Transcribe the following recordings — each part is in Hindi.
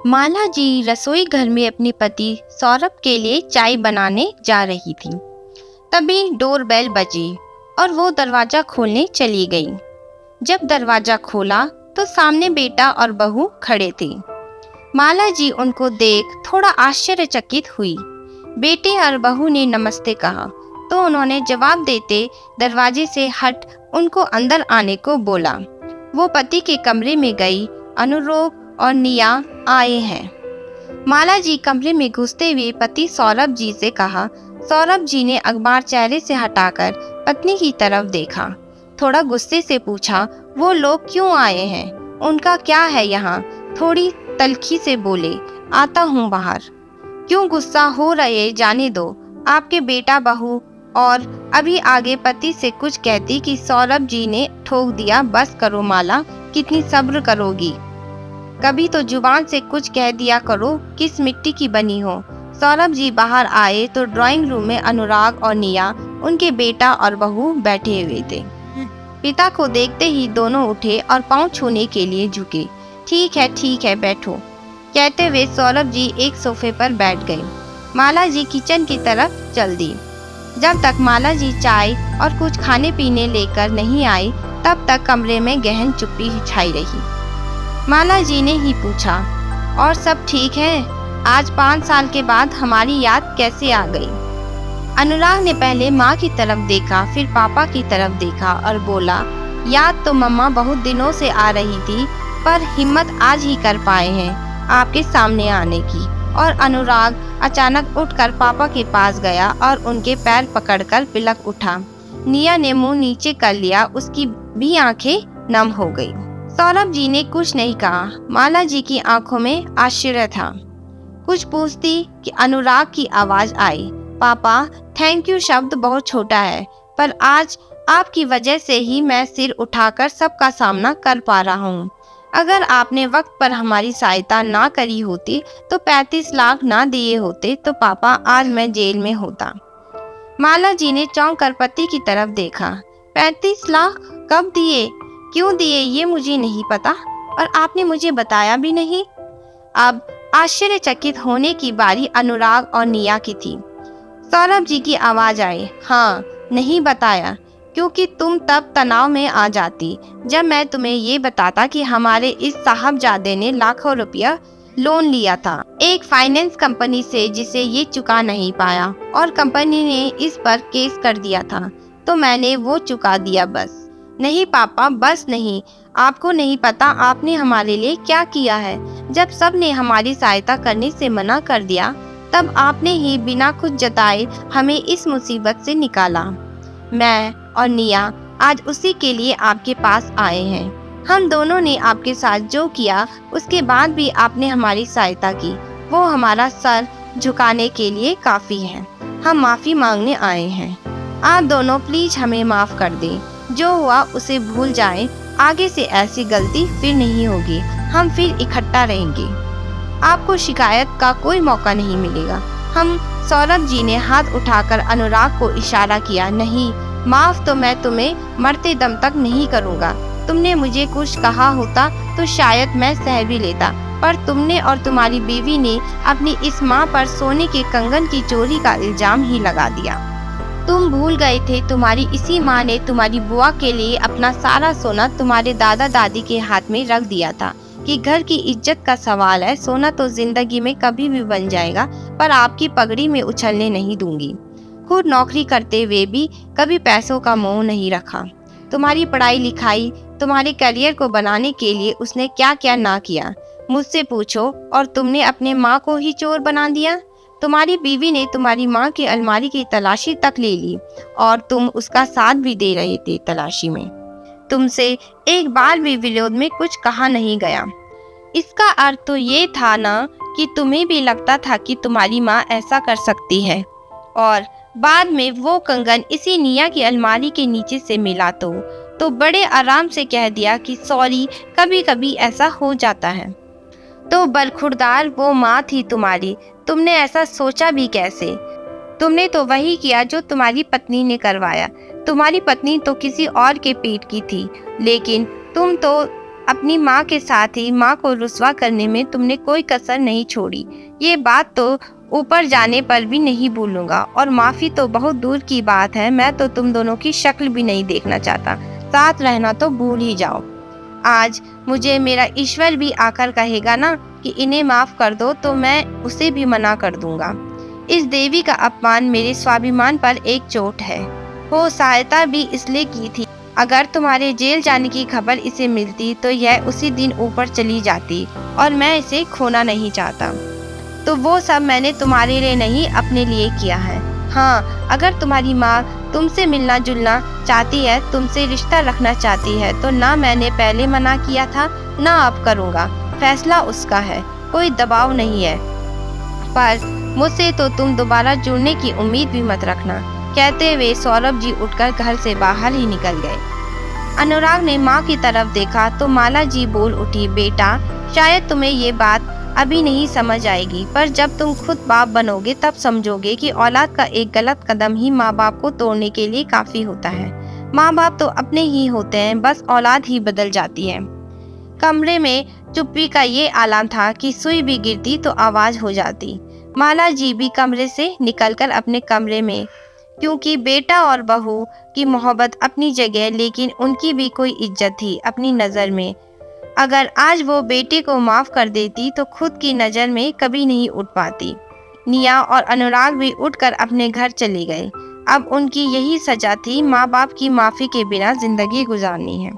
माला जी रसोई घर में अपने पति सौरभ के लिए चाय बनाने जा रही थी। तभी डोरबेल बजी और वो दरवाजा खोलने चली गई। जब दरवाजा खोला तो सामने बेटा और बहू खड़े थे। माला जी उनको देख थोड़ा आश्चर्यचकित हुई। बेटे और बहू ने नमस्ते कहा तो उन्होंने जवाब देते दरवाजे से हट उनको अंदर आने को बोला। वो पति के कमरे में गई। अनुरूप और निया आए हैं। माला जी कमरे में घुसते हुए पति सौरभ जी से कहा। सौरभ जी ने अखबार चेहरे से हटाकर पत्नी की तरफ देखा। थोड़ा गुस्से से पूछा, वो लोग क्यों आए हैं? उनका क्या है यहाँ? थोड़ी तल्खी से बोले, आता हूँ बाहर। क्यों गुस्सा हो रहे, जाने दो। आपके बेटा बहू और अभी आगे पति से कुछ कहती कि सौरभ जी ने ठोक दिया। बस करो माला, कितनी सब्र करोगी? कभी तो जुबान से कुछ कह दिया करो, किस मिट्टी की बनी हो। सौरभ जी बाहर आए तो ड्राइंग रूम में अनुराग और निया, उनके बेटा और बहू बैठे हुए थे। पिता को देखते ही दोनों उठे और पांव छूने के लिए झुके। ठीक है बैठो, कहते हुए सौरभ जी एक सोफे पर बैठ गए। माला जी किचन की तरफ चल दी। जब तक माला जी चाय और कुछ खाने पीने लेकर नहीं आई तब तक कमरे में गहन चुप्पी छाई रही। माला जी ने ही पूछा, और सब ठीक है? आज 5 साल के बाद हमारी याद कैसे आ गई? अनुराग ने पहले माँ की तरफ देखा, फिर पापा की तरफ देखा और बोला, याद तो मम्मा बहुत दिनों से आ रही थी, पर हिम्मत आज ही कर पाए हैं आपके सामने आने की। और अनुराग अचानक उठकर पापा के पास गया और उनके पैर पकड़कर बिलख उठा। निया ने मुंह नीचे कर लिया, उसकी भी आंखें नम हो गई। सौरभ जी ने कुछ नहीं कहा। माला जी की आंखों में आश्चर्य था। कुछ पूछती कि अनुराग की आवाज आई, पापा थैंक यू शब्द बहुत छोटा है, पर आज आपकी वजह से ही मैं सिर उठाकर सबका सामना कर पा रहा हूँ। अगर आपने वक्त पर हमारी सहायता ना करी होती तो 35 लाख ना दिए होते तो पापा आज मैं जेल में होता। माला जी ने चौंक कर पति की तरफ देखा। 35 लाख कब दिए, क्यों दिए, ये मुझे नहीं पता, और आपने मुझे बताया भी नहीं। अब आश्चर्यचकित होने की बारी अनुराग और निया की थी। सौरभ जी की आवाज आई, हाँ नहीं बताया, क्योंकि तुम तब तनाव में आ जाती जब मैं तुम्हें ये बताता कि हमारे इस साहबजादे ने लाखों रुपया लोन लिया था एक फाइनेंस कंपनी से, जिसे ये चुका नहीं पाया और कंपनी ने इस पर केस कर दिया था, तो मैंने वो चुका दिया बस। नहीं पापा, बस नहीं, आपको नहीं पता आपने हमारे लिए क्या किया है। जब सब ने हमारी सहायता करने से मना कर दिया तब आपने ही बिना कुछ जताए हमें इस मुसीबत से निकाला। मैं और निया आज उसी के लिए आपके पास आए हैं। हम दोनों ने आपके साथ जो किया उसके बाद भी आपने हमारी सहायता की, वो हमारा सर झुकाने के लिए काफी है। हम माफी मांगने आए हैं। आप दोनों प्लीज हमें माफ कर दें। जो हुआ उसे भूल जाएं। आगे से ऐसी गलती फिर नहीं होगी। हम फिर इकट्ठा रहेंगे। आपको शिकायत का कोई मौका नहीं मिलेगा। हम सौरभ जी ने हाथ उठाकर अनुराग को इशारा किया, नहीं, माफ तो मैं तुम्हें मरते दम तक नहीं करूँगा। तुमने मुझे कुछ कहा होता तो शायद मैं सह भी लेता, पर तुमने और तुम्हारी बीवी ने अपनी इस माँ पर सोने के कंगन की चोरी का इल्जाम ही लगा दिया। तुम भूल गए थे तुम्हारी इसी माँ ने तुम्हारी बुआ के लिए अपना सारा सोना तुम्हारे दादा दादी के हाथ में रख दिया था कि घर की इज्जत का सवाल है, सोना तो जिंदगी में कभी भी बन जाएगा, पर आपकी पगड़ी में उछलने नहीं दूंगी। खुद नौकरी करते हुए भी कभी पैसों का मोह नहीं रखा। तुम्हारी पढ़ाई लिखाई, तुम्हारे करियर को बनाने के लिए उसने क्या क्या ना किया, मुझसे पूछो। और तुमने अपने माँ को ही चोर बना दिया। तुम्हारी बीवी ने तुम्हारी माँ की अलमारी की तलाशी तक ले ली और तुम उसका साथ भी दे रहे थे तलाशी में। तुमसे एक बार भी विरोध में कुछ कहा नहीं गया। इसका अर्थ तो ये था ना कि तुम्हें भी लगता था कि तुम्हारी माँ ऐसा कर सकती है, और बाद में वो कंगन इसी निया की अलमारी के नीचे से मिला तो बड़े आराम से कह दिया कि सॉरी, कभी कभी ऐसा हो जाता है। तो बरखुरदार वो माँ थी तुम्हारी, तुमने ऐसा सोचा भी कैसे? तुमने तो वही किया जो तुम्हारी पत्नी ने करवाया। तुम्हारी पत्नी तो किसी और के पेट की थी, लेकिन तुम तो अपनी माँ के साथ ही माँ को रुस्वा करने में तुमने कोई कसर नहीं छोड़ी। ये बात तो ऊपर जाने पर भी नहीं भूलूंगा, और माफ़ी तो बहुत दूर की बात है, मैं तो तुम दोनों की शक्ल भी नहीं देखना चाहता। साथ रहना तो भूल ही जाओ। आज मुझे मेरा ईश्वर भी आकर कहेगा ना कि इन्हें माफ़ कर दो, तो मैं उसे भी मना कर दूंगा। इस देवी का अपमान मेरे स्वाभिमान पर एक चोट है। वो सहायता भी इसलिए की थी। अगर तुम्हारे जेल जाने की खबर इसे मिलती तो यह उसी दिन ऊपर चली जाती, और मैं इसे खोना नहीं चाहता। तो वो सब मैंने तुम्हारे लिए नहीं, अपने लिए किया है। हाँ, अगर तुम्हारी माँ तुमसे मिलना जुलना चाहती है, तुमसे रिश्ता रखना चाहती है, तो ना मैंने पहले मना किया था, ना अब करूँगा। फैसला उसका है, कोई दबाव नहीं है। पर मुझसे तो तुम दोबारा जुड़ने की उम्मीद भी मत रखना। कहते हुए सौरभ जी उठकर घर से बाहर ही निकल गए। अनुराग ने माँ की तरफ देखा तो माला जी बोल उठी, बेटा, शायद तुम्हें ये बात अभी नहीं समझ आएगी, पर जब तुम खुद बाप बनोगे तब समझोगे कि औलाद का एक गलत कदम ही माँ बाप को तोड़ने के लिए काफी होता है। माँ बाप तो अपने ही होते हैं, बस औलाद ही बदल जाती है। कमरे में चुप्पी का ये आलम था कि सुई भी गिरती तो आवाज हो जाती। माला जी भी कमरे से निकलकर अपने कमरे में, क्योंकि बेटा और बहू की मोहब्बत अपनी जगह, लेकिन उनकी भी कोई इज्जत थी अपनी नज़र में। अगर आज वो बेटे को माफ़ कर देती तो खुद की नज़र में कभी नहीं उठ पाती। निया और अनुराग भी उठकर अपने घर चले गए। अब उनकी यही सजा थी, माँ बाप की माफ़ी के बिना ज़िंदगी गुजारनी है।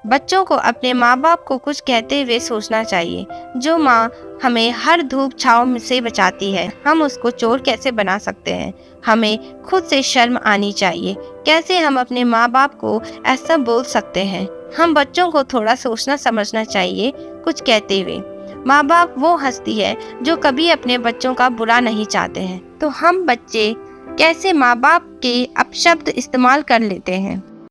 बच्चों को अपने माँ बाप को कुछ कहते हुए सोचना चाहिए। जो माँ हमें हर धूप छाँव से बचाती है, हम उसको चोर कैसे बना सकते हैं? हमें खुद से शर्म आनी चाहिए। कैसे हम अपने माँ बाप को ऐसा बोल सकते हैं? हम बच्चों को थोड़ा सोचना समझना चाहिए कुछ कहते हुए। माँ बाप वो हस्ती है जो कभी अपने बच्चों का बुरा नहीं चाहते हैं, तो हम बच्चे कैसे माँ बाप के अपशब्द इस्तेमाल कर लेते हैं।